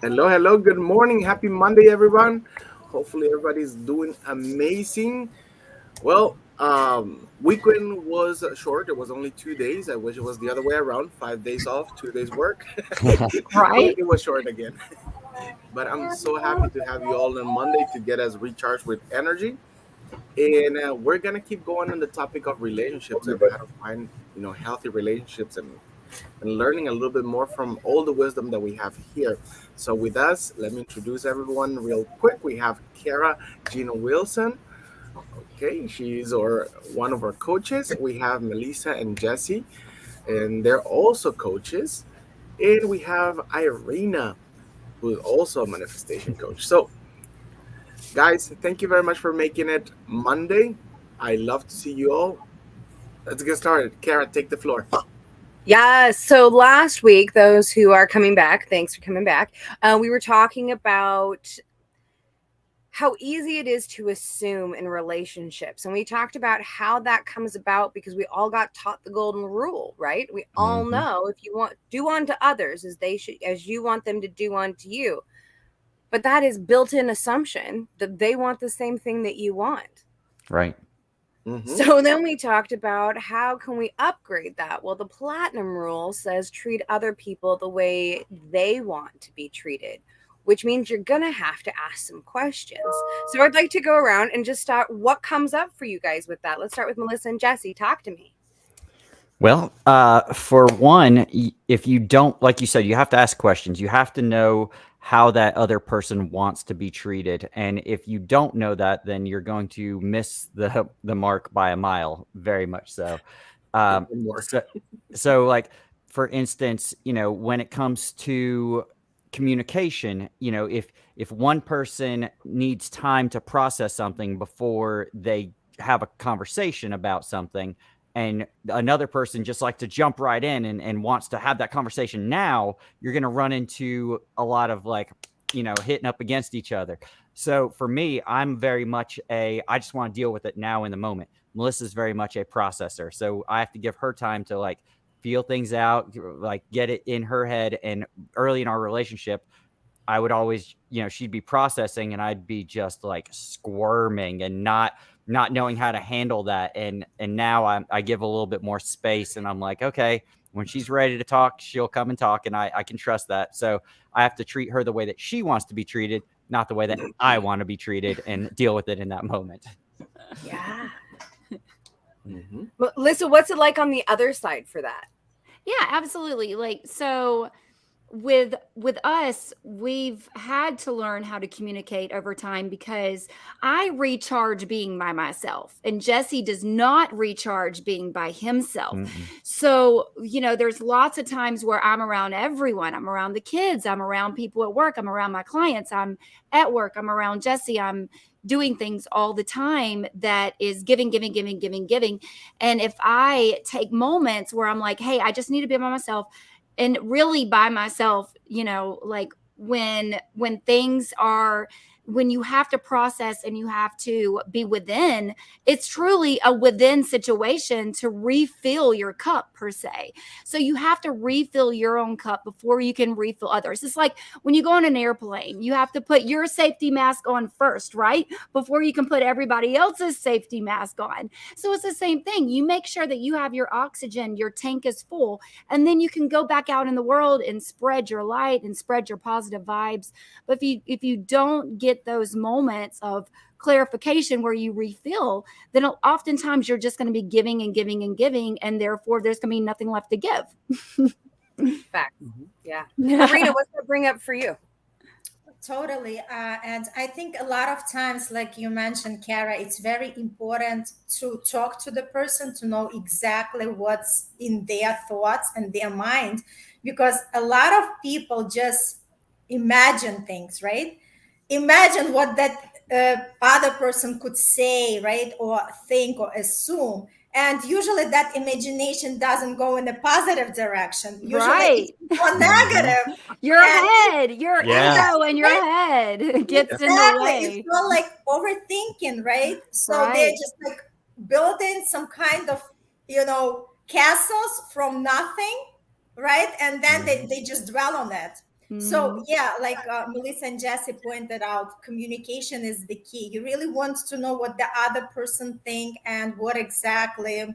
Hello, hello. Good morning. Happy Monday, everyone. Hopefully, everybody's doing amazing. Weekend was short. It was only 2 days. I wish it was the other way around. 5 days off, 2 days work. But Right? it was short again. But I'm so happy to have you all on Monday to get us recharged with energy. And we're gonna keep going on the topic of relationships and how to find, healthy relationships and learning a little bit more from all the wisdom that we have here. So, with us, let me introduce everyone real quick. We have Kara Gina Wilson. Okay, she's one of our coaches. We have Melissa and Jesse, and they're also coaches. And we have Irina, who is also a manifestation coach. So, guys, thank you very much for making it Monday. I love to see you all. Let's get started. Kara, take the floor. Yeah. So last week, those who are coming back, thanks for coming back. We were talking about how easy it is to assume in relationships. And we talked about how that comes about because we all got taught the golden rule, right? We all hmm know if you want do unto others as you want them to do unto you. But that is built-in assumption that they want the same thing that you want. Right. Mm-hmm. So then we talked about how can we upgrade that? Well, the platinum rule says treat other people the way they want to be treated, which means you're going to have to ask some questions. So I'd like to go around and just start what comes up for you guys with that. Let's start with Melissa and Jesse. Talk to me. Well, for one, if you don't, like you said, you have to ask questions. You have to know how that other person wants to be treated, and if you don't know that, then you're going to miss the mark by a mile, very much so. Um, Even more. so, so like for instance, when it comes to communication, if one person needs time to process something before they have a conversation about something, and another person just like to jump right in and wants to have that conversation now, you're going to run into a lot of like, hitting up against each other. So for me, I'm very much I just want to deal with it now in the moment. Melissa's very much a processor. So I have to give her time to like feel things out, like get it in her head. And early in our relationship, I would always, she'd be processing and I'd be just like squirming and not knowing how to handle that. And now I give a little bit more space and I'm like, okay, when she's ready to talk, she'll come and talk, and I can trust that. So I have to treat her the way that she wants to be treated, not the way that I want to be treated, and deal with it in that moment. Yeah. Mm-hmm. Melissa, what's it like on the other side for that? Yeah, absolutely. Like so with us, we've had to learn how to communicate over time because I recharge being by myself and Jesse does not recharge being by himself. Mm-mm. So, there's lots of times where I'm around everyone. I'm around the kids, I'm around people at work, I'm around my clients, I'm at work, I'm around Jesse, I'm doing things all the time that is giving, giving, giving, giving, giving. And if I take moments where I'm like, hey, I just need to be by myself and really by myself, like when things are when you have to process and you have to be within, it's truly a within situation to refill your cup per se. So you have to refill your own cup before you can refill others. It's like when you go on an airplane, you have to put your safety mask on first, right? Before you can put everybody else's safety mask on. So it's the same thing. You make sure that you have your oxygen, your tank is full, and then you can go back out in the world and spread your light and spread your positive vibes. But if you don't get those moments of clarification where you refill, then oftentimes you're just going to be giving and giving and giving, and therefore there's going to be nothing left to give. Facts. Mm-hmm. Yeah. Irina, what's that bring up for you? Totally. And I think a lot of times, like you mentioned, Kara, it's very important to talk to the person to know exactly what's in their thoughts and their mind, because a lot of people just imagine things, right? Imagine what that other person could say, right? Or think or assume. And usually that imagination doesn't go in a positive direction. Usually it's Right. more hmm negative. Your And head, your Yeah. ego and your head gets in the exactly. It's way. not like overthinking, right? So they're Right. just like building some kind of, castles from nothing, right? And then they, hmm they just dwell on it. So yeah, like Melissa and Jesse pointed out, communication is the key. You really want to know what the other person think and what exactly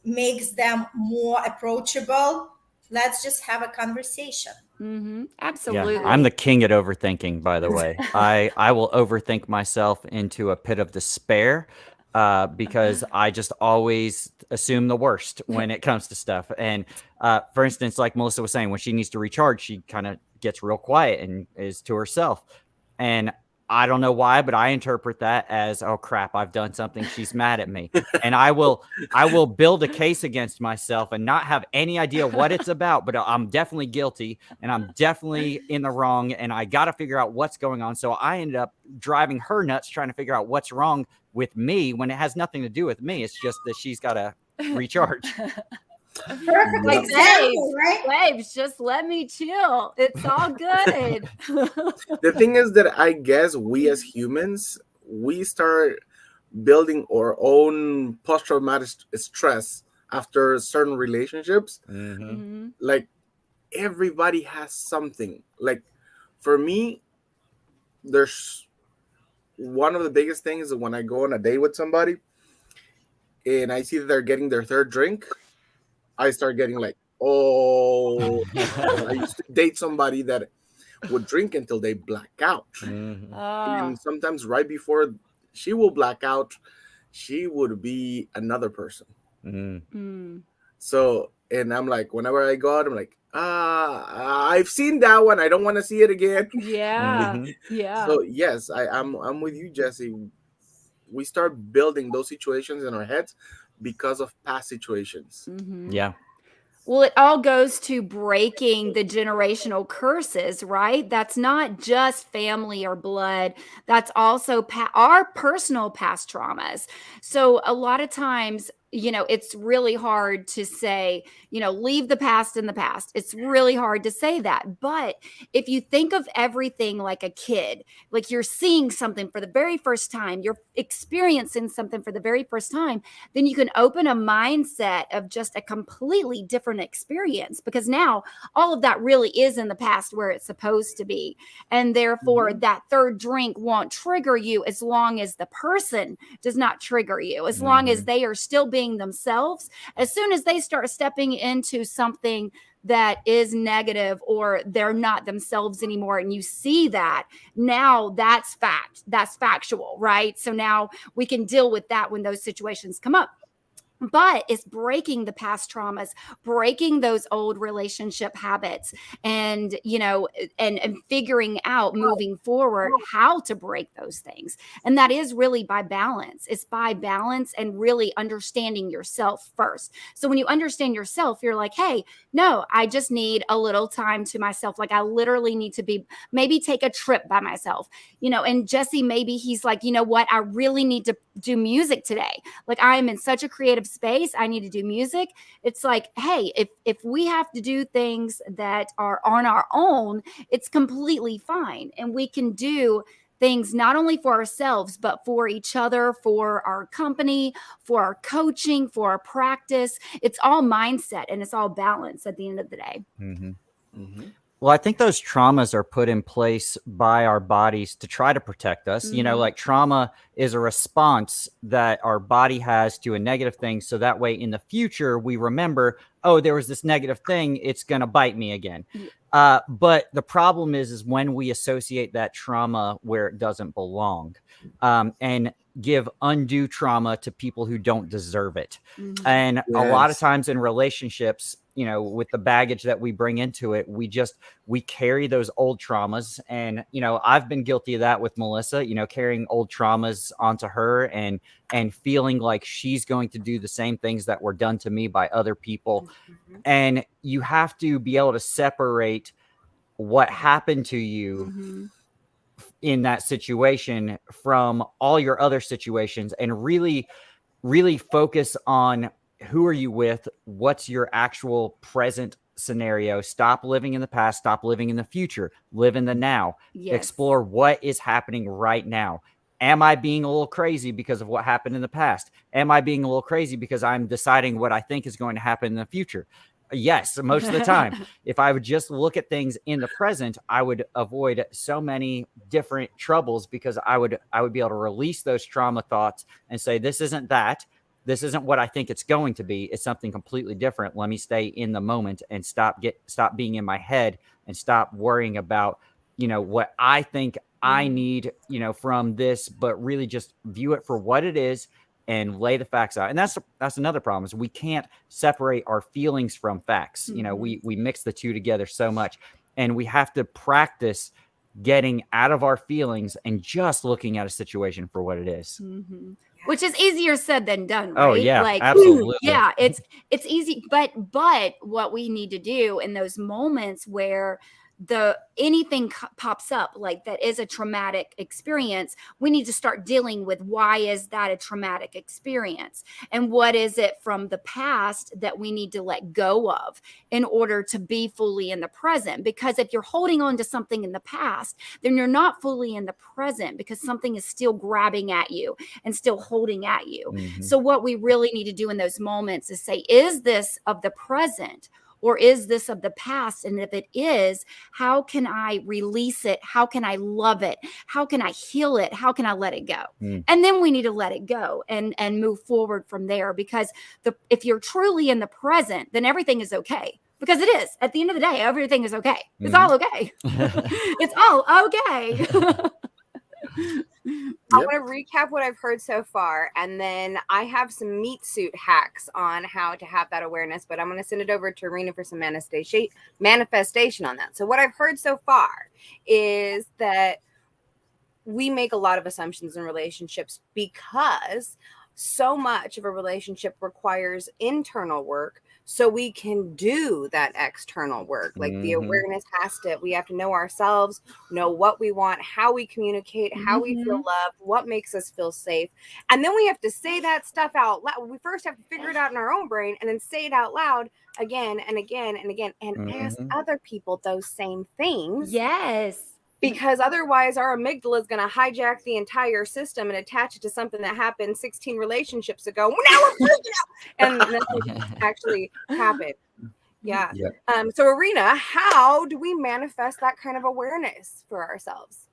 makes them more approachable. Let's just have a conversation. Mm-hmm. Yeah, Absolutely. I'm the king at overthinking, by the way. I will overthink myself into a pit of despair because I just always assume the worst when it comes to stuff. And for instance, like Melissa was saying, when she needs to recharge, she kind of gets real quiet and is to herself. And I don't know why, but I interpret that as, oh crap, I've done something. She's mad at me. And I will build a case against myself and not have any idea what it's about, but I'm definitely guilty and I'm definitely in the wrong. And I got to figure out what's going on. So I ended up driving her nuts trying to figure out what's wrong with me when it has nothing to do with me. It's just that she's got to recharge. Perfect Like, example, right? Babes, just let me chill. It's all good. The thing is that I guess we as humans, we start building our own post-traumatic stress after certain relationships. Mhm. Like everybody has something. Like for me, there's one of the biggest things is when I go on a date with somebody and I see that they're getting their third drink, I start getting like, oh, I used to date somebody that would drink until they black out. Ah. And sometimes right before she will black out, she would be another person. Mm. So, and I'm like, whenever I go out, I'm like, I've seen that one. I don't want to see it again. Yeah. Yeah. So yes, I'm with you, Jesse. We start building those situations in our heads because of past situations. Mhm. Yeah. Well, it all goes to breaking the generational curses, right? That's not just family or blood. That's also our personal past traumas. So a lot of times, it's really hard to say, leave the past in the past. It's really hard to say that. But if you think of everything like a kid, like you're seeing something for the very first time, you're experiencing something for the very first time, then you can open a mindset of just a completely different experience because now all of that really is in the past where it's supposed to be. And therefore, that third drink won't trigger you as long as the person does not trigger you, as long as they are still being themselves. As soon as they start stepping into something that is negative or they're not themselves anymore and you see that, now that's factual, right? So now we can deal with that when those situations come up. But it's breaking the past traumas, breaking those old relationship habits, and and figuring out moving forward how to break those things. And that is really by balance. It's by balance and really understanding yourself first. So when you understand yourself, you're like, hey, no, I just need a little time to myself. Like I literally need to maybe take a trip by myself, and Jesse, maybe he's like, you know what, I really need to do music today. Like I am in such a creative space, I need to do music. It's like, hey, if we have to do things that are on our own, it's completely fine, and we can do things not only for ourselves but for each other, for our company, for our coaching, for our practice. It's all mindset and it's all balance at the end of the day. Well, I think those traumas are put in place by our bodies to try to protect us. Like trauma is a response that our body has to a negative thing. So that way in the future, we remember, oh, there was this negative thing. It's going to bite me again. But the problem is when we associate that trauma where it doesn't belong and give undue trauma to people who don't deserve it. And a lot of times in relationships, with the baggage that we bring into it, we carry those old traumas. And, I've been guilty of that with Melissa, carrying old traumas onto her and feeling like she's going to do the same things that were done to me by other people. And you have to be able to separate what happened to you in that situation from all your other situations and really, really focus on who are you with? What's your actual present scenario? Stop living in the past. Stop living in the future. Live in the now. Yes. Explore what is happening right now. Am I being a little crazy because of what happened in the past? Am I being a little crazy because I'm deciding what I think is going to happen in the future? Yes, most of the time. If I would just look at things in the present, I would avoid so many different troubles, because I would be able to release those trauma thoughts and say, this isn't that. This isn't what I think it's going to be. It's something completely different. Let me stay in the moment and stop being in my head, and stop worrying about, what I think I need, from this, but really just view it for what it is and lay the facts out. And that's another problem, is we can't separate our feelings from facts. We mix the two together so much, and we have to practice getting out of our feelings and just looking at a situation for what it is. Which is easier said than done, right? Oh yeah, absolutely. Yeah, it's easy, but what we need to do in those moments where anything pops up like that is a traumatic experience, we need to start dealing with, why is that a traumatic experience, and what is it from the past that we need to let go of in order to be fully in the present. Because if you're holding on to something in the past, then you're not fully in the present, because something is still grabbing at you and still holding at you. So what we really need to do in those moments is say, is this of the present, or is this of the past? And if it is, how can I release it? How can I love it? How can I heal it? How can I let it go? And then we need to let it go and move forward from there. Because if you're truly in the present, then everything is okay. Because it is. At the end of the day, everything is okay. It's all okay. It's all okay. I want to recap what I've heard so far, and then I have some meat suit hacks on how to have that awareness, but I'm going to send it over to Irina for some manifestation on that. So what I've heard so far is that we make a lot of assumptions in relationships, because so much of a relationship requires internal work, so we can do that external work. Like the awareness we have to know ourselves, know what we want, how we communicate, how we feel loved, what makes us feel safe. And then we have to say that stuff out loud. We first have to figure it out in our own brain, and then say it out loud again and again and again, and ask other people those same things. Yes. Because otherwise our amygdala is going to hijack the entire system and attach it to something that happened 16 relationships ago. Now we're freaking out. And that's what actually happened. Yeah. So Irina, how do we manifest that kind of awareness for ourselves?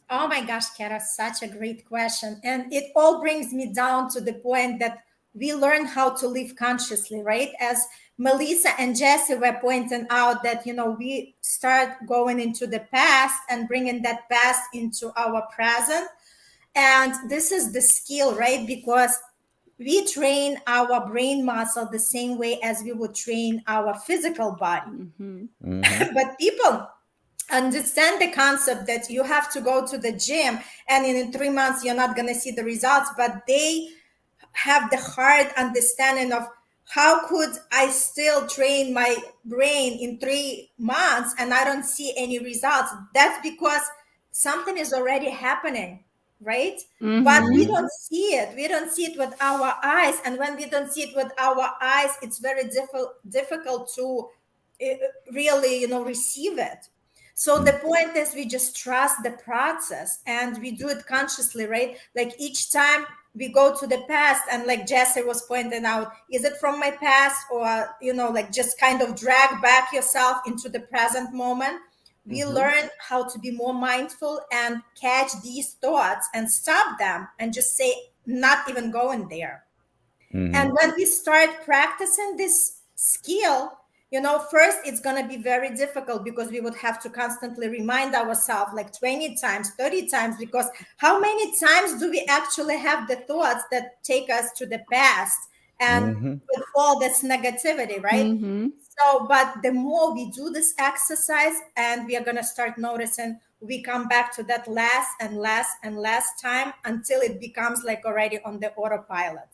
Oh my gosh, Kara, such a great question. And it all brings me down to the point that we learn how to live consciously, right? As Melissa and Jesse were pointing out that, we start going into the past and bringing that past into our present. And this is the skill, right? Because we train our brain muscle the same way as we would train our physical body. But people understand the concept that you have to go to the gym and in 3 months you're not going to see the results, but they have the hard understanding of, how could I still train my brain in 3 months and I don't see any results? That's because something is already happening, right? But we don't see it. We don't see it with our eyes. And when we don't see it with our eyes, it's very difficult to really, receive it. So the point is, we just trust the process and we do it consciously, right? Like each time we go to the past, and like Jesse was pointing out, is it from my past, or, like just kind of drag back yourself into the present moment. We learn how to be more mindful and catch these thoughts and stop them and just say, not even going there. And when we start practicing this skill, first it's going to be very difficult, because we would have to constantly remind ourselves like 20 times, 30 times, because how many times do we actually have the thoughts that take us to the past and with all this negativity, right? So, but the more we do this exercise, and we are going to start noticing, we come back to that less and less and less time until it becomes like already on the autopilot.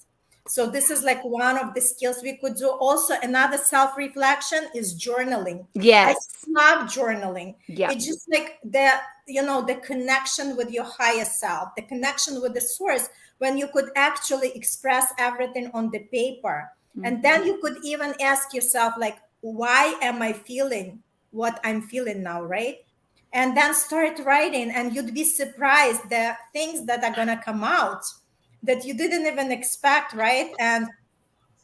So this is like one of the skills we could do. Also, another self-reflection is journaling. Yes. I love journaling. Yeah. It's just like the connection with your higher self, the connection with the source, when you could actually express everything on the paper. And then you could even ask yourself, like, why am I feeling what I'm feeling now, right? And then start writing, and you'd be surprised the things that are going to come out that you didn't even expect, right? And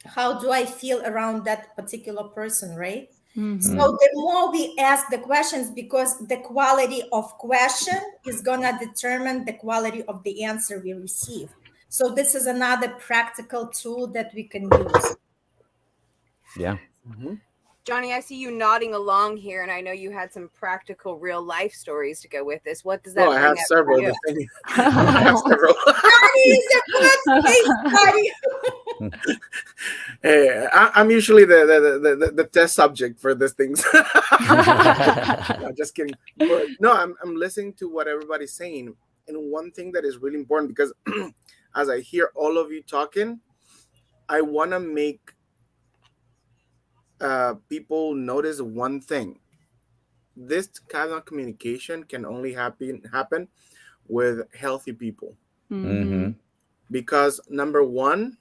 how do I feel around that particular person, right? Mhm. So the more we ask the questions, because the quality of question is gonna determine the quality of the answer we receive. So this is another practical tool that we can use. Yeah. Mhm. Johnny, I see you nodding along here, and I know you had some practical real life stories to go with this. What does that Oh, I bring have up several. for you? The thing, I have several. Johnny is a good case study. Hey, I'm usually the test subject for these things. No, just kidding. But no, I'm listening to what everybody's saying, and one thing that is really important, because as I hear all of you talking, I want to make people notice one thing. This kind of communication can only happen with healthy people, Mm-hmm. because number one,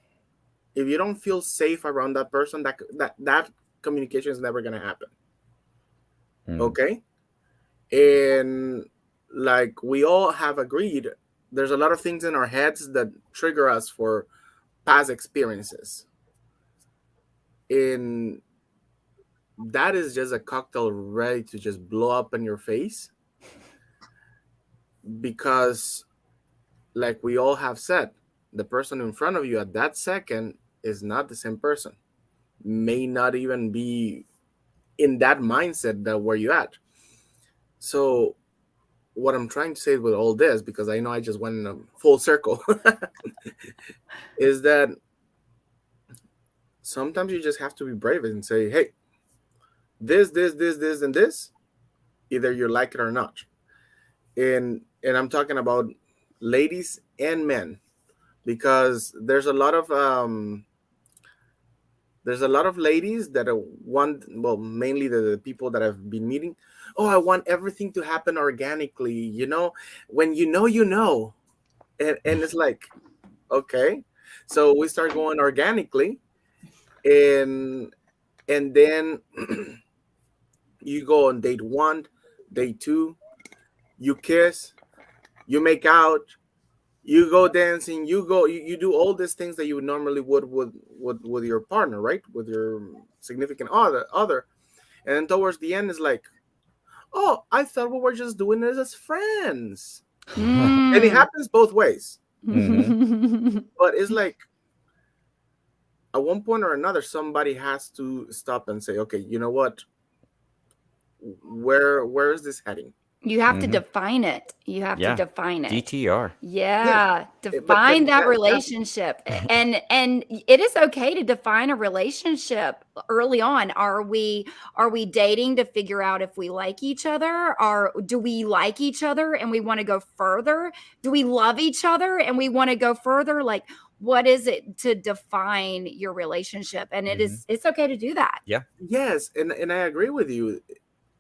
if you don't feel safe around that person, that communication is never gonna happen. Okay, and like we all have agreed, there's a lot of things in our heads that trigger us for past experiences, and that is just a cocktail ready to just blow up in your face, because like we all have said, the person in front of you at that second is not the same person, may not even be in that mindset that where you at. So what I'm trying to say with all this, because I know I just went in a full circle, is that sometimes you just have to be brave and say, hey, this, and this, either you like it or not. And I'm talking about ladies and men, because there's a lot of ladies that are well, mainly the people that I've been meeting. Oh, I want everything to happen organically, when you know. And it's like, okay, so we start going organically, and then you go on date one, date two, you kiss, you make out, you go dancing, you do all these things that you normally would with your partner, right, with your significant other. And then towards the end is like, oh, I thought we were just doing this as friends. And it happens both ways. But it's like, at one point or another, somebody has to stop and say, okay, you know what, where is this heading? You have to define it. You have to define it. DTR. Yeah, define that relationship. And it is okay to define a relationship early on. Are we dating to figure out if we like each other? Or do we like each other and we want to go further? Do we love each other and we want to go further? Like, what is it to define your relationship? And it's okay to do that. Yeah. Yes, and I agree with you.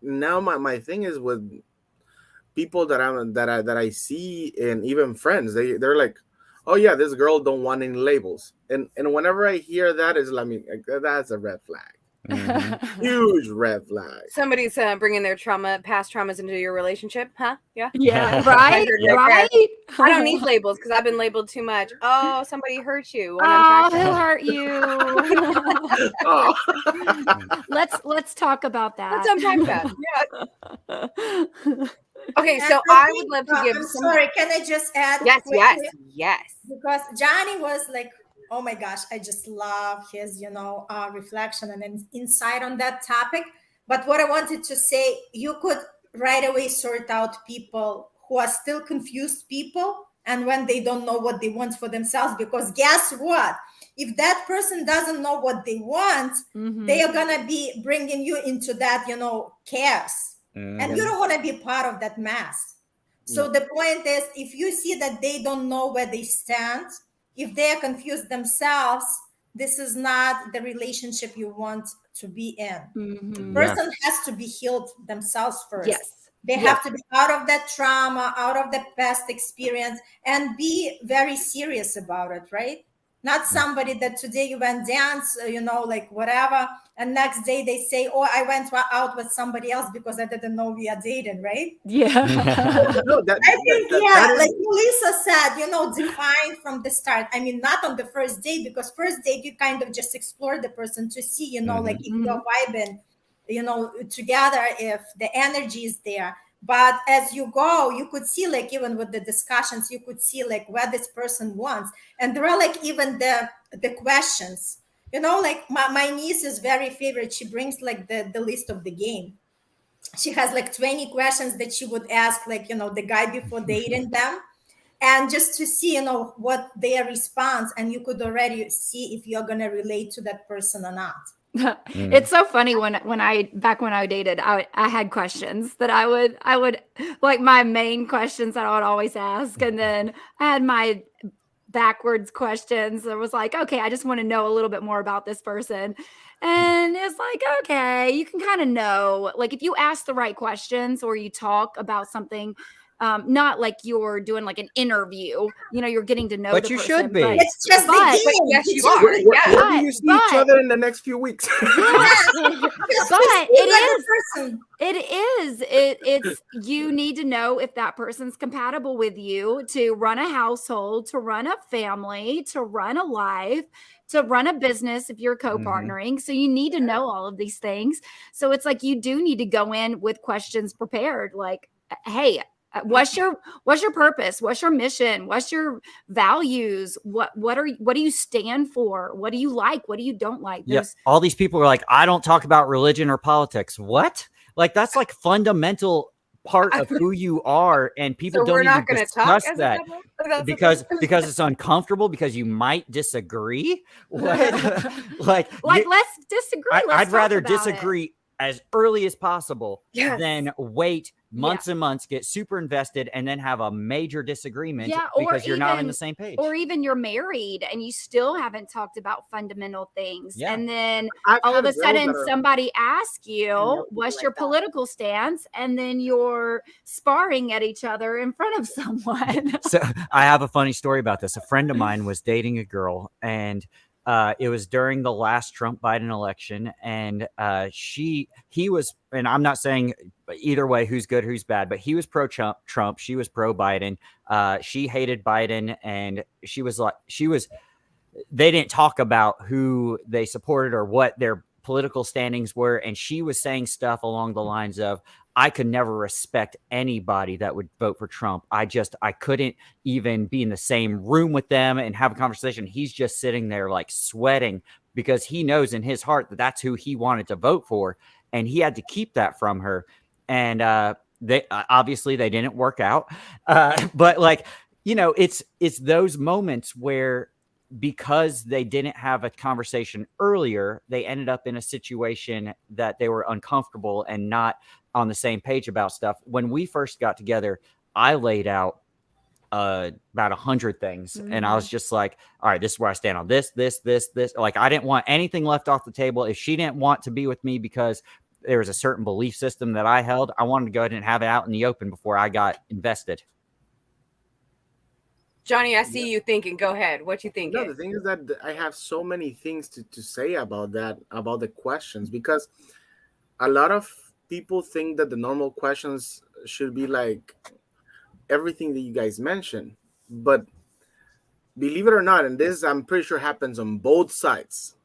Now my thing is with people that I see, and even friends, they're like, oh yeah, this girl don't want any labels, and whenever I hear that, is like, that's a red flag. Huge red flag. Somebody's bringing their past traumas into your relationship, huh? Yeah. Yeah, right. Right. I don't need labels because I've been labeled too much. Oh, somebody hurt you. Oh, who hurt you? Oh. Let's talk about that. Let's unpack that. Yeah. Okay, so I would love to give. I'm sorry. Can I just add? Yes, quickly? yes. Because Johnny was like, oh my gosh, I just love his, reflection and insight on that topic. But what I wanted to say, you could right away sort out people who are still confused people, and when they don't know what they want for themselves, because guess what? If that person doesn't know what they want, they are gonna be bringing you into that, chaos. And you don't want to be part of that mess. So the point is, if you see that they don't know where they stand, if they are confused themselves, this is not the relationship you want to be in. The person has to be healed themselves first. Yes. They have to be out of that trauma, out of the past experience, and be very serious about it, right? Not somebody that today you went dance, like whatever, and next day they say, "Oh, I went out with somebody else because I didn't know we are dating," right? Yeah. No, that, I think, that, yeah, that is, like Lisa said, define from the start. I mean, not on the first date, because first date you kind of just explore the person to see, like if you're vibing, together, if the energy is there. But as you go, you could see, like, even with the discussions, you could see like where this person wants. And there are like even the questions, like my niece is very favorite. She brings like the list of the game. She has like 20 questions that she would ask, like, the guy before dating them. And just to see, what their response, and you could already see if you're going to relate to that person or not. It's so funny when I dated, I had questions that I would like, my main questions that I would always ask, and then I had my backwards questions. It was like, okay, I just want to know a little bit more about this person. And it's like, okay, you can kind of know, like, if you ask the right questions or you talk about something, not like you're doing like an interview, you're getting to know But the you person, should be. It's just the but- game. Yes, you It's are. where, Yeah. where do you see each but- other in the next few weeks? just But see it where is. the person. It's you need to know if that person's compatible with you to run a household, to run a family, to run a life, to run a business if you're co-partnering. So you need to know all of these things. So it's like you do need to go in with questions prepared, like, hey, what's your purpose? What's your mission? What's your values? What do you stand for? What do you like? What do you don't like? Yeah, all these people are like, I don't talk about religion or politics. What? Like, that's like fundamental part of who you are, and people So don't we're even not going to talk discuss as that a couple? That's because okay. because it's uncomfortable, because you might disagree. What? like let's disagree. Let's I'd talk rather about it. disagree as early as possible Yes. than wait months and months, get super invested, and then have a major disagreement or because you're not on even- the same page. Or even you're married and you still haven't talked about fundamental things. Yeah. And then I've all of had a girls sudden that are- somebody asks I know you, people what's like your that. political stance? And then you're sparring at each other in front of someone. So I have a funny story about this. A friend of mine was dating a girl, and it was during the last Trump Biden election, and he was, and I'm not saying either way who's good who's bad, but he was pro Trump, she was pro Biden. She hated Biden, and they didn't talk about who they supported or what their political standings were, and she was saying stuff along the lines of, I could never respect anybody that would vote for Trump. I couldn't even be in the same room with them and have a conversation. He's just sitting there like sweating because he knows in his heart that that's who he wanted to vote for, and he had to keep that from her. And they obviously they didn't work out, but like, it's those moments where, because they didn't have a conversation earlier, they ended up in a situation that they were uncomfortable and not on the same page about stuff. When we first got together, I laid out about 100 things, and I was just like, all right, this is where I stand on this. Like, I didn't want anything left off the table. If she didn't want to be with me because there was a certain belief system that I held, I wanted to go ahead and have it out in the open before I got invested. Johnny, I see you thinking. Go ahead. What you thinking? No, the thing is that I have so many things to say about that, about the questions, because a lot of people think that the normal questions should be like everything that you guys mentioned. But believe it or not, and this I'm pretty sure happens on both sides,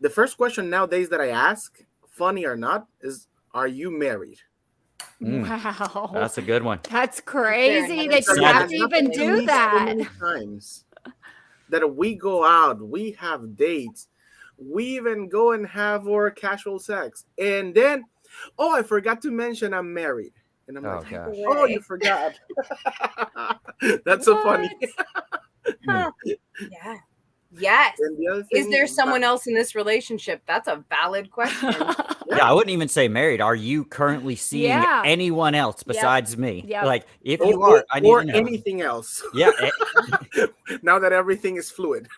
the first question nowadays that I ask, funny or not, is, are you married? Wow. That's a good one. That's crazy that Because you it have has to happened even to do me so that. many times that we go out, we have dates, we even go and have our casual sex, and then, oh, I forgot to mention I'm married, and I'm Oh, like, gosh. oh, you forgot. That's so funny. Huh. Yeah. Yes. And the other Is thing there someone else in this relationship? That's a valid question. Yeah, I wouldn't even say married. Are you currently seeing Yeah. anyone else besides me? Yep. Like, if you are, I need or to know. anything else. Yeah. Now that everything is fluid.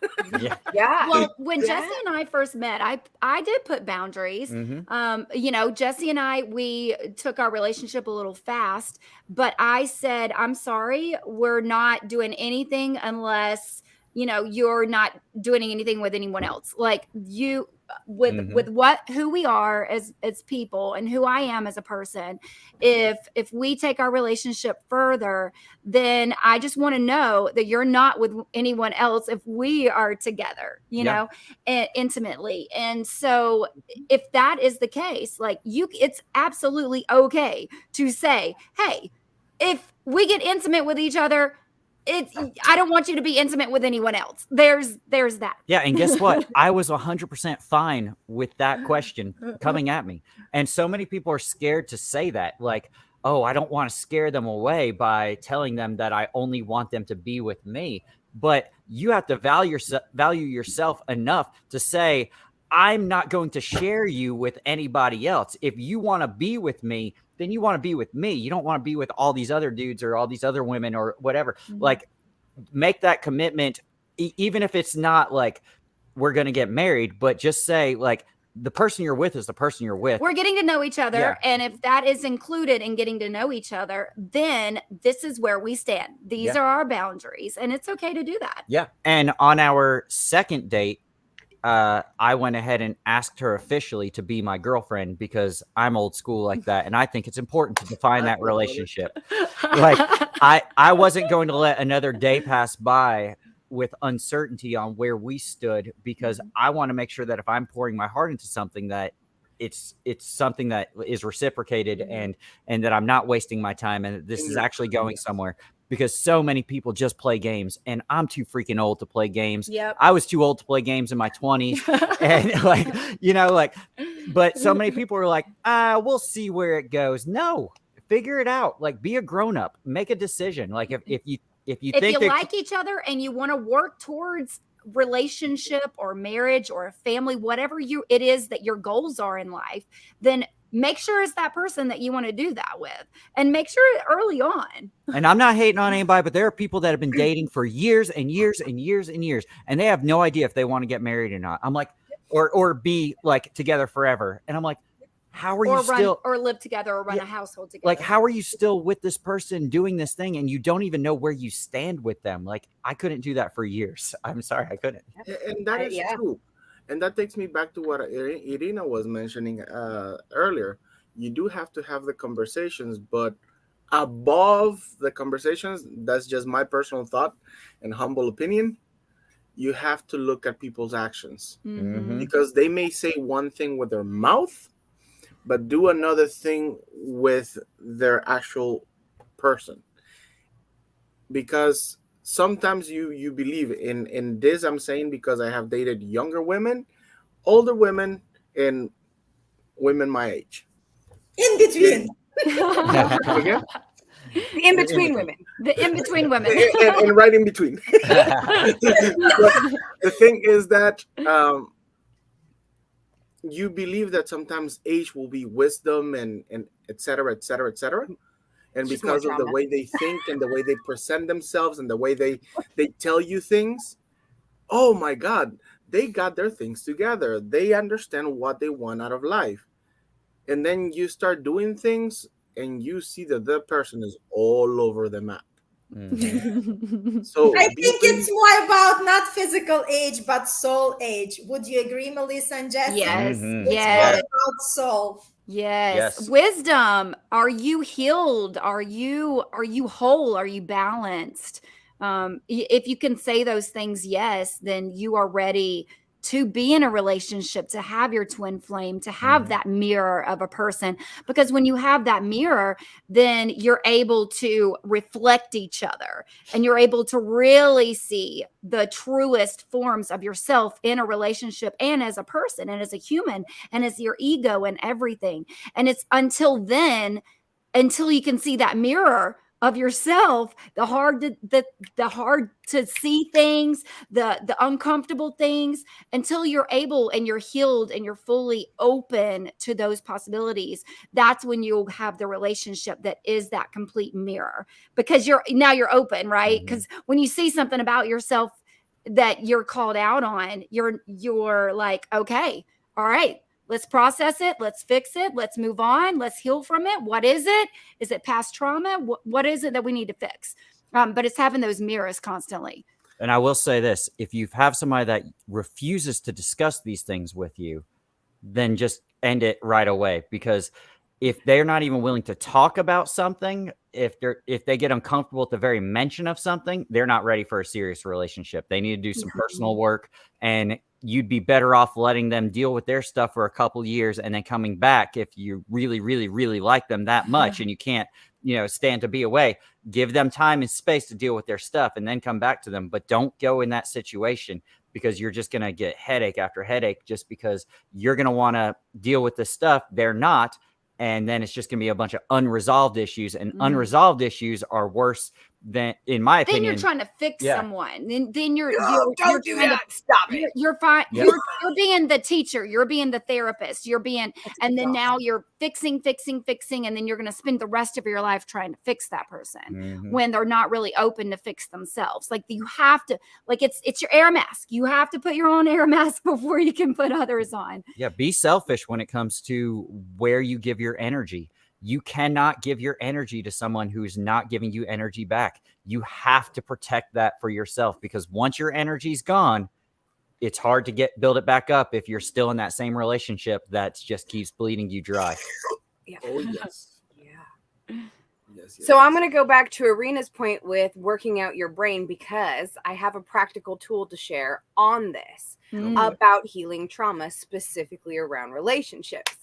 Yeah. Yeah. Well, when Yeah. Jesse and I first met, I did put boundaries. Mhm. Jesse and I, we took our relationship a little fast, but I said, I'm sorry, we're not doing anything unless you're not doing anything with anyone else. Like you, with who we are as people and who I am as a person, if we take our relationship further, then I just want to know that you're not with anyone else if we are together, intimately. And so if that is the case, like it's absolutely okay to say, hey, if we get intimate with each other, I don't want you to be intimate with anyone else. There's that. Yeah. And guess what? I was 100% fine with that question coming at me. And so many people are scared to say that. Like, oh, I don't want to scare them away by telling them that I only want them to be with me. But you have to value yourself enough to say, I'm not going to share you with anybody else. If you want to be with me, then you want to be with me. You don't want to be with all these other dudes or all these other women or whatever. Like, make that commitment, even if it's not like we're going to get married, but just say, like, the person you're with is the person you're with. We're getting to know each other. Yeah. And if that is included in getting to know each other, then this is where we stand. These are our boundaries, and it's okay to do that. Yeah. And on our second date, I went ahead and asked her officially to be my girlfriend because I'm old school like that. And I think it's important to define that relationship. Like, I wasn't going to let another day pass by with uncertainty on where we stood, because I want to make sure that if I'm pouring my heart into something, that it's something that is reciprocated and that I'm not wasting my time and that this is actually going somewhere. Because so many people just play games, and I'm too freaking old to play games. Yep. I was too old to play games in my 20s. And but so many people are like, we'll see where it goes. No, figure it out. Like, be a grown up, make a decision. Like, if you like each other and you want to work towards relationship or marriage or a family, whatever it is that your goals are in life, then make sure it's that person that you want to do that with, and make sure early on. And I'm not hating on anybody, but there are people that have been dating for years and years and years and years, and they have no idea if they want to get married or not. I'm like, or be like together forever. And I'm like, how are you still or live together or run a household together? Like, how are you still with this person doing this thing and you don't even know where you stand with them? Like, I couldn't do that for years. I'm sorry, I couldn't. And that is true. And that takes me back to what Irina was mentioning earlier. You do have to have the conversations, but above the conversations, that's just my personal thought and humble opinion, you have to look at people's actions. Because they may say one thing with their mouth, but do another thing with their actual person. Because sometimes you believe in this. I'm saying because I have dated younger women, older women, and women my age. In between. Again? The in-between women. The in-between women. and right in between. The thing is that you believe that sometimes age will be wisdom and et cetera, et cetera, et cetera. And because of the way they think and the way they present themselves and the way they tell you things, oh my God, they got their things together. They understand what they want out of life. And then you start doing things and you see that the person is all over the map. So I think it's more about not physical age, but soul age. Would you agree, Melissa and Jesse? Yes. It's Yes. all about soul. Yes. Wisdom. Are you healed? Are you whole? Are you balanced? If you can say those things, yes, then you are ready to be in a relationship, to have your twin flame, to have that mirror of a person. Because when you have that mirror, then you're able to reflect each other and you're able to really see the truest forms of yourself in a relationship and as a person and as a human and as your ego and everything. And it's until you can see that mirror of yourself, the hard to see things, the uncomfortable things, until you're able and you're healed and you're fully open to those possibilities. That's when you'll have the relationship that is that complete mirror, because you're open, right? Because when you see something about yourself that you're called out on, you're like, okay, all right, let's process it. Let's fix it. Let's move on. Let's heal from it. What is it? Is it past trauma? What is it that we need to fix? But it's having those mirrors constantly. And I will say this, if you have somebody that refuses to discuss these things with you, then just end it right away. Because if they're not even willing to talk about something, if they get uncomfortable at the very mention of something, they're not ready for a serious relationship. They need to do some personal work, and you'd be better off letting them deal with their stuff for a couple years and then coming back if you really, really, really like them that much and you can't, stand to be away. Give them time and space to deal with their stuff and then come back to them. But don't go in that situation, because you're just going to get headache after headache just because you're going to want to deal with this stuff. They're not. And then it's just going to be a bunch of unresolved issues, and unresolved issues are worse than, in my opinion. Then you're trying to fix someone. Then you're don't do that. Stop it. You're fine. Yep. You're being the teacher. You're being the therapist. You're being, and then now you're fixing, and then you're going to spend the rest of your life trying to fix that person when they're not really open to fix themselves. Like, you have to, like, it's your air mask. You have to put your own air mask before you can put others on. Yeah, be selfish when it comes to where you give your energy. You cannot give your energy to someone who's not giving you energy back. You have to protect that for yourself, because once your energy's gone, it's hard to build it back up if you're still in that same relationship that just keeps bleeding you dry. Yeah. Oh yes. Yeah. Yes. So I'm going to go back to Arena's point with working out your brain, because I have a practical tool to share on this about healing trauma, specifically around relationships.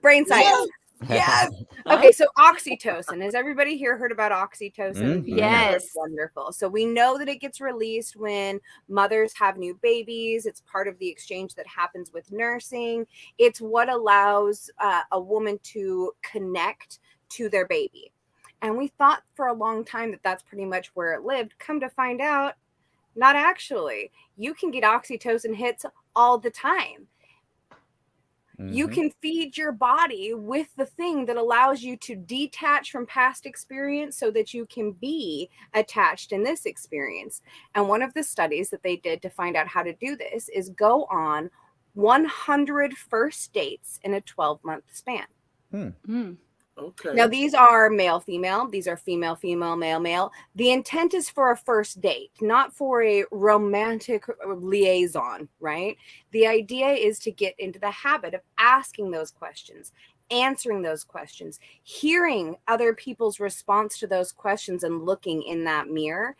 Brain science. Yes. Okay, so oxytocin. Has everybody here heard about oxytocin? Yes. It's wonderful. So we know that it gets released when mothers have new babies. It's part of the exchange that happens with nursing. It's what allows a woman to connect to their baby. And we thought for a long time that that's pretty much where it lived. Come to find out, not actually. You can get oxytocin hits all the time. You can feed your body with the thing that allows you to detach from past experience so that you can be attached in this experience. And one of the studies that they did to find out how to do this is go on 100 first dates in a 12-month span. Okay. Now, these are male, female. These are female, female, male, male. The intent is for a first date, not for a romantic liaison, right? The idea is to get into the habit of asking those questions, answering those questions, hearing other people's response to those questions and looking in that mirror.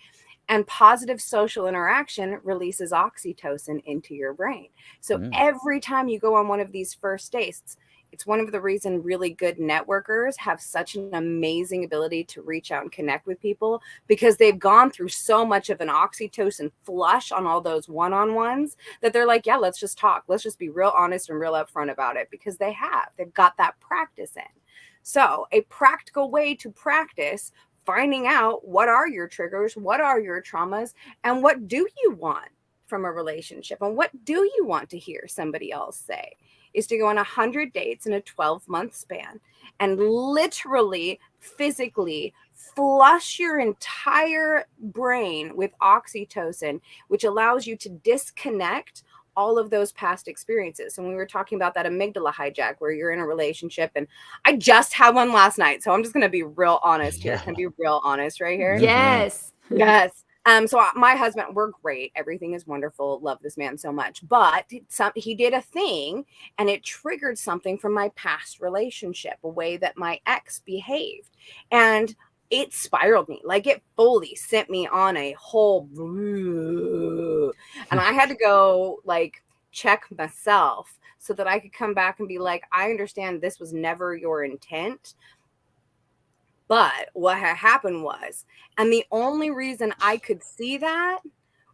And positive social interaction releases oxytocin into your brain. So every time you go on one of these first dates, it's one of the reasons really good networkers have such an amazing ability to reach out and connect with people, because they've gone through so much of an oxytocin flush on all those one-on-ones that they're like, yeah, let's just talk. Let's just be real honest and real upfront about it, because they've got that practice in. So a practical way to practice finding out what are your triggers, what are your traumas, and what do you want from a relationship, and what do you want to hear somebody else say, is to go on 100 dates in a 12-month span and literally, physically flush your entire brain with oxytocin, which allows you to disconnect all of those past experiences. And we were talking about that amygdala hijack, where you're in a relationship, and I just had one last night, so I'm just going to be real honest here. Can I be real honest right here? Yes. Yes. So my husband, we're great. Everything is wonderful. Love this man so much. But he did a thing, and it triggered something from my past relationship, a way that my ex behaved. And it spiraled me. Like, it fully sent me on a whole, and I had to go like check myself so that I could come back and be like, I understand this was never your intent. But what had happened was, and the only reason I could see that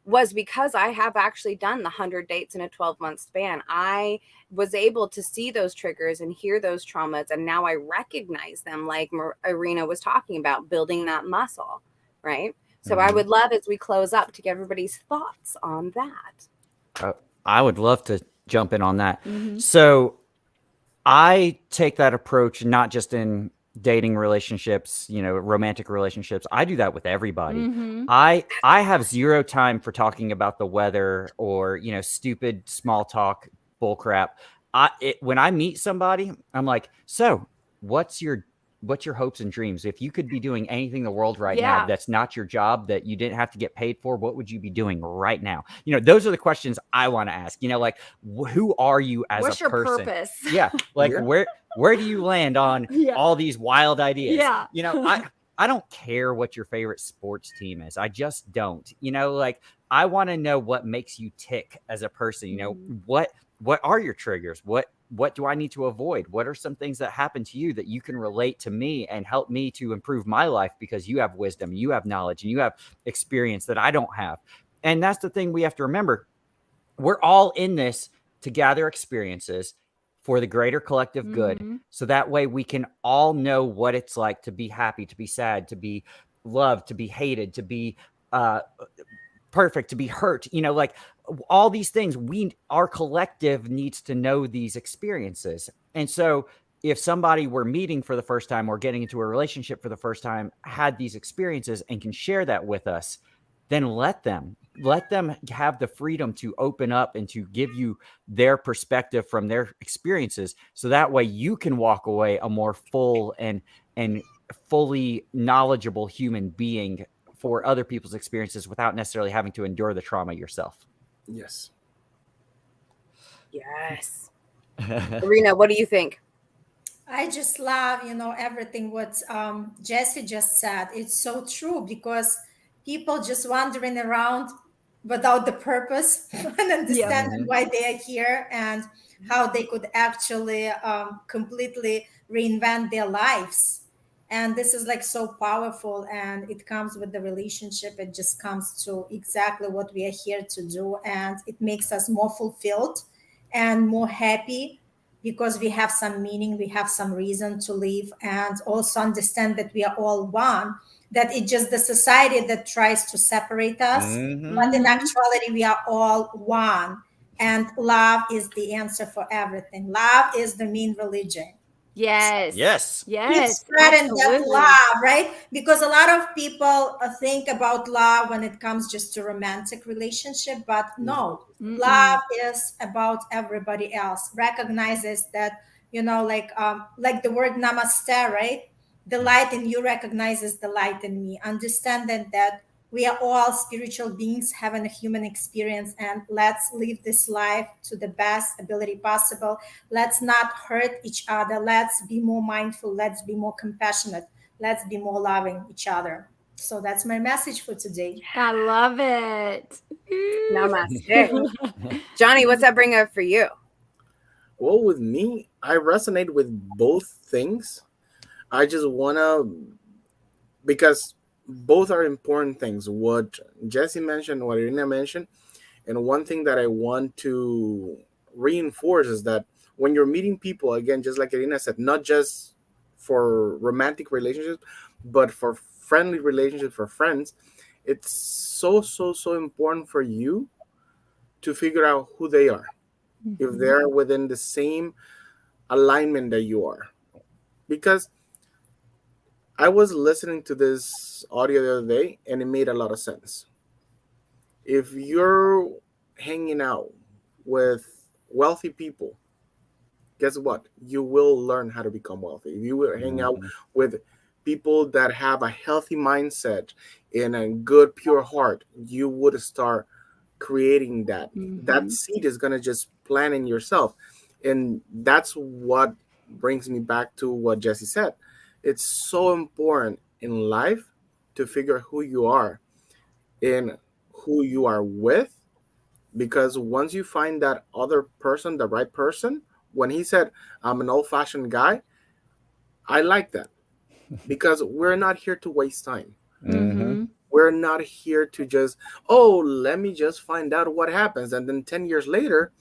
was because I have actually done the 100 dates in a 12-month span. I was able to see those triggers and hear those traumas, and now I recognize them, like Arena was talking about, building that muscle, right? So I would love, as we close up, to get everybody's thoughts on that. I would love to jump in on that. So I take that approach not just in dating relationships, romantic relationships. I do that with everybody. I have zero time for talking about the weather or, stupid small talk bull crap. When I meet somebody, I'm like, so what's your what's your hopes and dreams? If you could be doing anything in the world right Yeah. now that's not your job, that you didn't have to get paid for, what would you be doing right now? You know, those are the questions I want to ask. You know, like who are you as What's a your person? purpose? Yeah, like Yeah. where do you land on Yeah. all these wild ideas? Yeah. You know, I don't care what your favorite sports team is. I just don't. You know, like I want to know what makes you tick as a person. You know, what are your triggers? What do I need to avoid? What are some things that happen to you that you can relate to me and help me to improve my life because you have wisdom, you have knowledge, and you have experience that I don't have. And that's the thing we have to remember. We're all in this to gather experiences for the greater collective good. Mhm. So that way we can all know what it's like to be happy, to be sad, to be loved, to be hated, to be perfect, to be hurt, you know, like all these things. Our collective needs to know these experiences. And so if somebody we're meeting for the first time or getting into a relationship for the first time had these experiences and can share that with us, then let them have the freedom to open up and to give you their perspective from their experiences. So that way you can walk away a more full and fully knowledgeable human being for other people's experiences without necessarily having to endure the trauma yourself. Yes. Yes. Irina, what do you think? I just love, everything what Jesse just said. It's so true because people just wandering around without the purpose and understanding why they are here and how they could actually completely reinvent their lives. And this is like so powerful, and it comes with the relationship. It just comes to exactly what we are here to do, and it makes us more fulfilled and more happy because we have some meaning, we have some reason to live, and also understand that we are all one, that it's just the society that tries to separate us. But in actuality, we are all one. And love is the answer for everything. Love is the main religion. Yes. Keep spreading that love, right? Because a lot of people think about love when it comes just to romantic relationship, but no, love is about everybody else. Recognizes that, like the word namaste, right? The light in you recognizes the light in me. Understanding that we are all spiritual beings having a human experience, and let's live this life to the best ability possible. Let's not hurt each other. Let's be more mindful. Let's be more compassionate. Let's be more loving each other. So that's my message for today. I love it. Namaste. Johnny, what's that bring up for you? Well, with me, I resonate with both things. I just want to, because both are important things. What Jesse mentioned, what Irina mentioned, and one thing that I want to reinforce is that when you're meeting people, again, just like Irina said, not just for romantic relationships, but for friendly relationships, for friends, it's so important for you to figure out who they are, if they're within the same alignment that you are. Because I was listening to this audio the other day, and it made a lot of sense. If you're hanging out with wealthy people, guess what? You will learn how to become wealthy. If you will hang out with people that have a healthy mindset and a good, pure heart, you would start creating that. That seed is going to just plant in yourself. And that's what brings me back to what Jesse said. It's so important in life to figure who you are and who you are with, because once you find that other person, the right person, when he said, I'm an old-fashioned guy, I like that, because we're not here to waste time. We're not here to just, let me just find out what happens. And then 10 years later,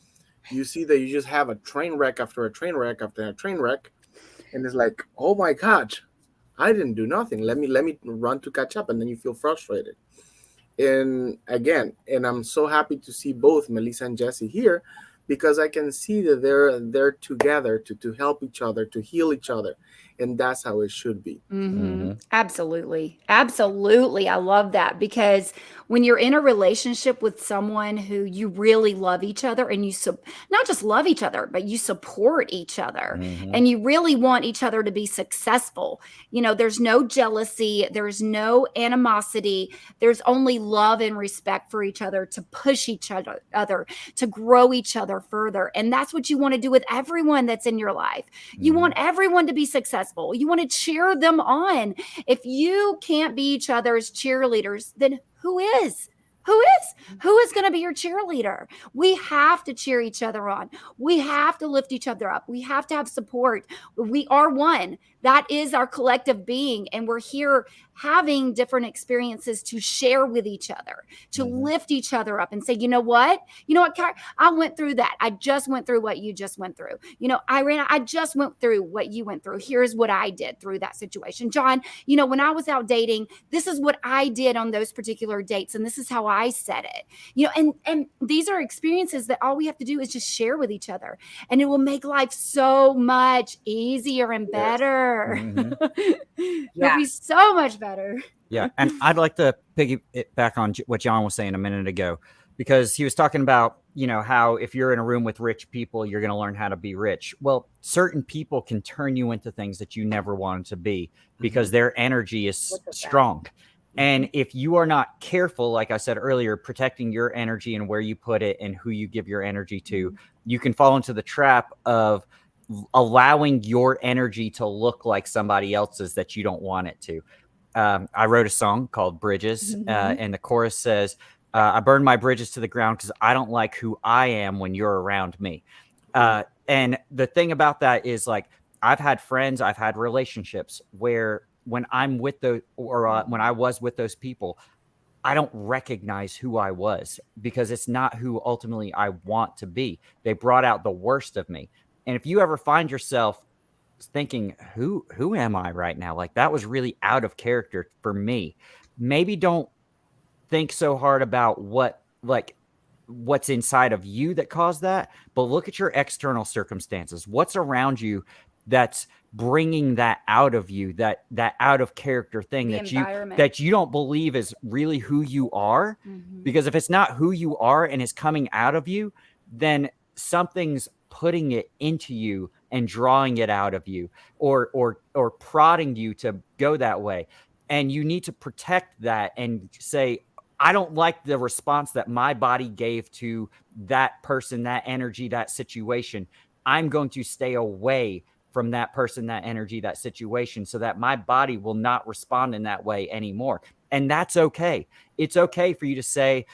you see that you just have a train wreck after a train wreck after a train wreck. And it's like, oh my God, I didn't do nothing. Let me run to catch up. And then you feel frustrated. And again, and I'm so happy to see both Melissa and Jesse here, because I can see that they're together to help each other, to heal each other. And that's how it should be. Absolutely. I love that, because when you're in a relationship with someone who you really love each other, and you not just love each other, but you support each other, and you really want each other to be successful. There's no jealousy, there's no animosity, there's only love and respect for each other, to push each other, to grow each other further. And that's what you want to do with everyone that's in your life. You want everyone to be successful. You want to cheer them on. If you can't be each other's cheerleaders, then who is? Who is going to be your cheerleader? We have to cheer each other on. We have to lift each other up. We have to have support. We are one. That is our collective being. And we're here having different experiences to share with each other, to lift each other up and say, you know what, Kara, I went through that. I just went through what you just went through. Irene, I just went through what you went through. Here's what I did through that situation. John, when I was out dating, this is what I did on those particular dates. And this is how I said it, and these are experiences that all we have to do is just share with each other, and it will make life so much easier and better. It'll be so much better. Yeah. And I'd like to piggyback on what John was saying a minute ago, because he was talking about, how if you're in a room with rich people, you're going to learn how to be rich. Well, certain people can turn you into things that you never wanted to be, because their energy is strong. And if you are not careful, like I said earlier, protecting your energy and where you put it and who you give your energy to, you can fall into the trap of allowing your energy to look like somebody else's that you don't want it to. I wrote a song called Bridges, and the chorus says, I burn my bridges to the ground because I don't like who I am when you're around me. And the thing about that is, like, I've had friends, I've had relationships where when I'm with when I was with those people, I don't recognize who I was, because it's not who ultimately I want to be. They brought out the worst of me. And if you ever find yourself thinking, who am I right now? Like, that was really out of character for me. Maybe don't think so hard about what's inside of you that caused that, but look at your external circumstances. What's around you that's bringing that out of you, that out of character thing that you don't believe is really who you are. Because if it's not who you are and is coming out of you, then something's putting it into you and drawing it out of you, or prodding you to go that way. And you need to protect that and say, I don't like the response that my body gave to that person, that energy, that situation. I'm going to stay away from that person, that energy, that situation, so that my body will not respond in that way anymore. And that's okay. It's okay for you to say,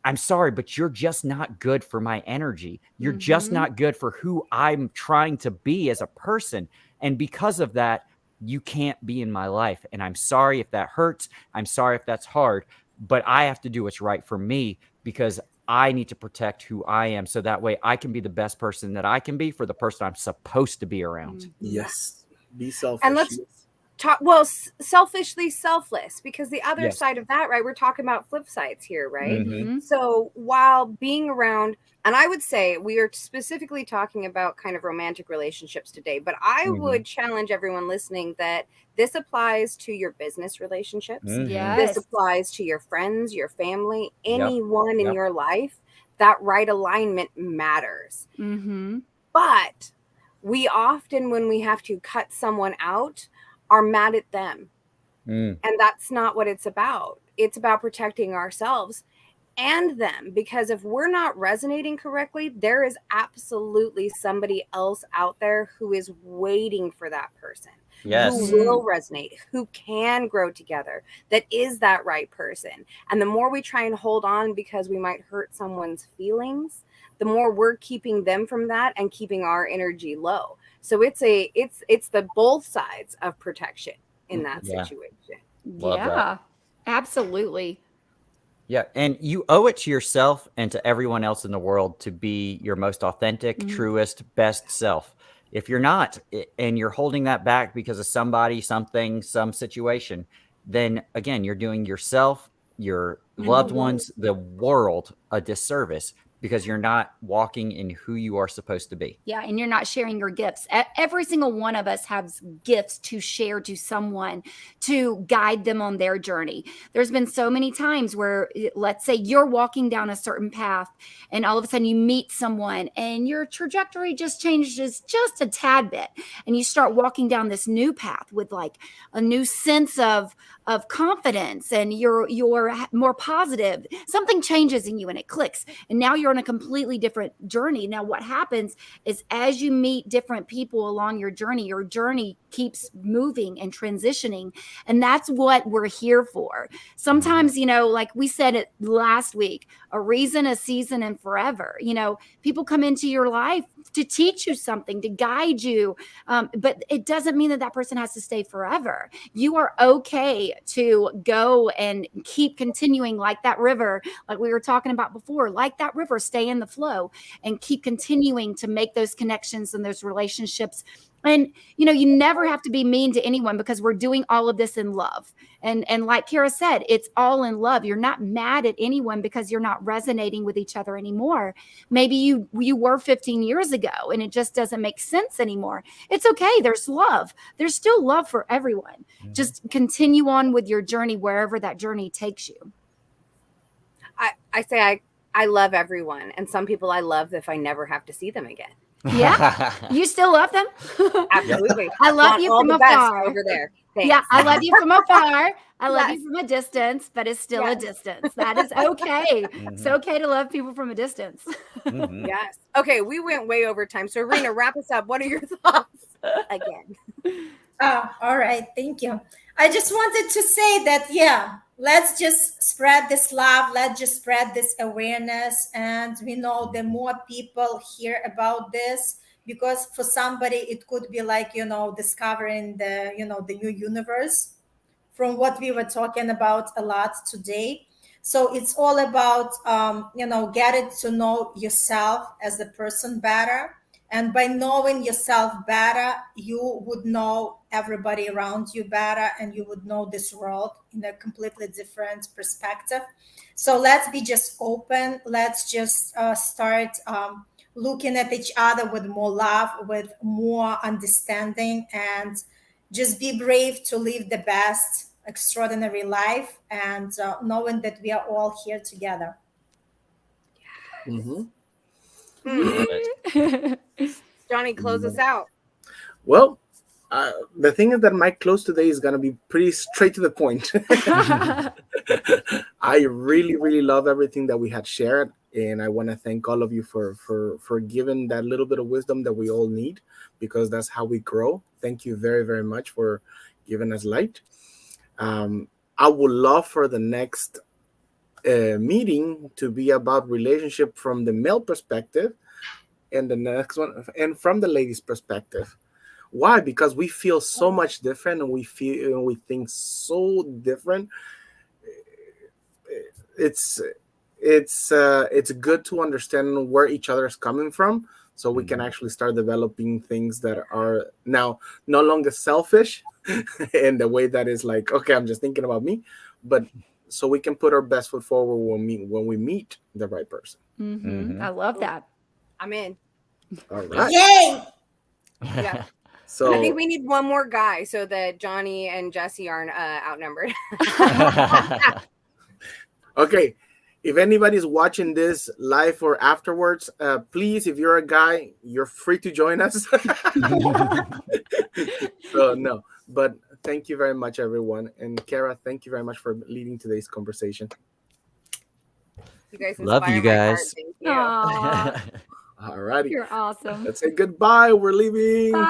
I'm sorry, but you're just not good for my energy. You're just not good for who I'm trying to be as a person. And because of that, you can't be in my life. And I'm sorry if that hurts. I'm sorry if that's hard, but I have to do what's right for me, because I need to protect who I am, so that way I can be the best person that I can be for the person I'm supposed to be around. Yes. Be selfish. And let's talk, selfishly selfless, because the other side of that, right? We're talking about flip sides here, right? So while being around, and I would say we are specifically talking about kind of romantic relationships today, but I would challenge everyone listening that this applies to your business relationships. This applies to your friends, your family, anyone in your life. That right alignment matters. But we often, when we have to cut someone out, are mad at them. And that's not what it's about. It's about protecting ourselves and them, because if we're not resonating correctly, there is absolutely somebody else out there who is waiting for that person. Who will resonate, who can grow together, that is that right person. And the more we try and hold on because we might hurt someone's feelings, the more we're keeping them from that and keeping our energy low. So it's the both sides of protection in that situation. Love that. Absolutely. Yeah. And you owe it to yourself and to everyone else in the world to be your most authentic, truest, best self. If you're not, and you're holding that back because of somebody, something, some situation, then again, you're doing yourself, your loved ones, the world a disservice, because you're not walking in who you are supposed to be. Yeah, and you're not sharing your gifts. Every single one of us has gifts to share to someone to guide them on their journey. There's been so many times where, let's say you're walking down a certain path and all of a sudden you meet someone and your trajectory just changes just a tad bit, and you start walking down this new path with like a new sense of confidence, and you're more positive. Something changes in you and it clicks, and now you're on a completely different journey. Now what happens is, as you meet different people along your journey keeps moving and transitioning, and that's what we're here for. Sometimes, like we said it last week, a reason, a season, and forever. People come into your life to teach you something, to guide you, but it doesn't mean that person has to stay forever. You are okay to go and keep continuing like that river, like we were talking about before, like that river, stay in the flow and keep continuing to make those connections and those relationships. And, you never have to be mean to anyone, because we're doing all of this in love. And like Kara said, it's all in love. You're not mad at anyone because you're not resonating with each other anymore. Maybe you were 15 years ago and it just doesn't make sense anymore. It's okay. There's love. There's still love for everyone. Just continue on with your journey, wherever that journey takes you. I say I love everyone. And some people I love if I never have to see them again. Yeah. You still love them? Absolutely. I love you from afar. Over there. Thanks. Yeah, I love you from afar. I love you from a distance, but it's still a distance. That is okay. It's okay to love people from a distance. Yes. Okay, we went way over time. So, Irina, wrap us up. What are your thoughts again? Oh, all right. Thank you. I just wanted to say that, let's just spread this love. Let's just spread this awareness. And we know the more people hear about this, because for somebody, it could be like, discovering the new universe from what we were talking about a lot today. So it's all about, getting to know yourself as a person better. And by knowing yourself better, you would know everybody around you better, and you would know this world in a completely different perspective. So let's be just open. Let's just start looking at each other with more love, with more understanding, and just be brave to live the best, extraordinary life, and knowing that we are all here together. Johnny, close us out. Well, the thing is that my close today is going to be pretty straight to the point. I really, really love everything that we had shared. And I want to thank all of you for giving that little bit of wisdom that we all need, because that's how we grow. Thank you very, very much for giving us light. I would love for the next meeting to be about relationship from the male perspective, and the next one and from the ladies' perspective. Why? Because we feel so much different, and we think so different. It's good to understand where each other is coming from, so we can actually start developing things that are now no longer selfish in the way that is like, okay, I'm just thinking about me, but so we can put our best foot forward when we meet the right person. I love that. I'm in. All right. Yay! Yeah. So I think we need one more guy so that Johnny and Jesse aren't outnumbered. Okay. If anybody's watching this live or afterwards, please, if you're a guy, you're free to join us. So no, but thank you very much, everyone. And Kara, thank you very much for leading today's conversation. You guys love you inspire my guys. heart. Thank you. Aww, All righty. you're awesome. Let's say goodbye. We're leaving. Bye.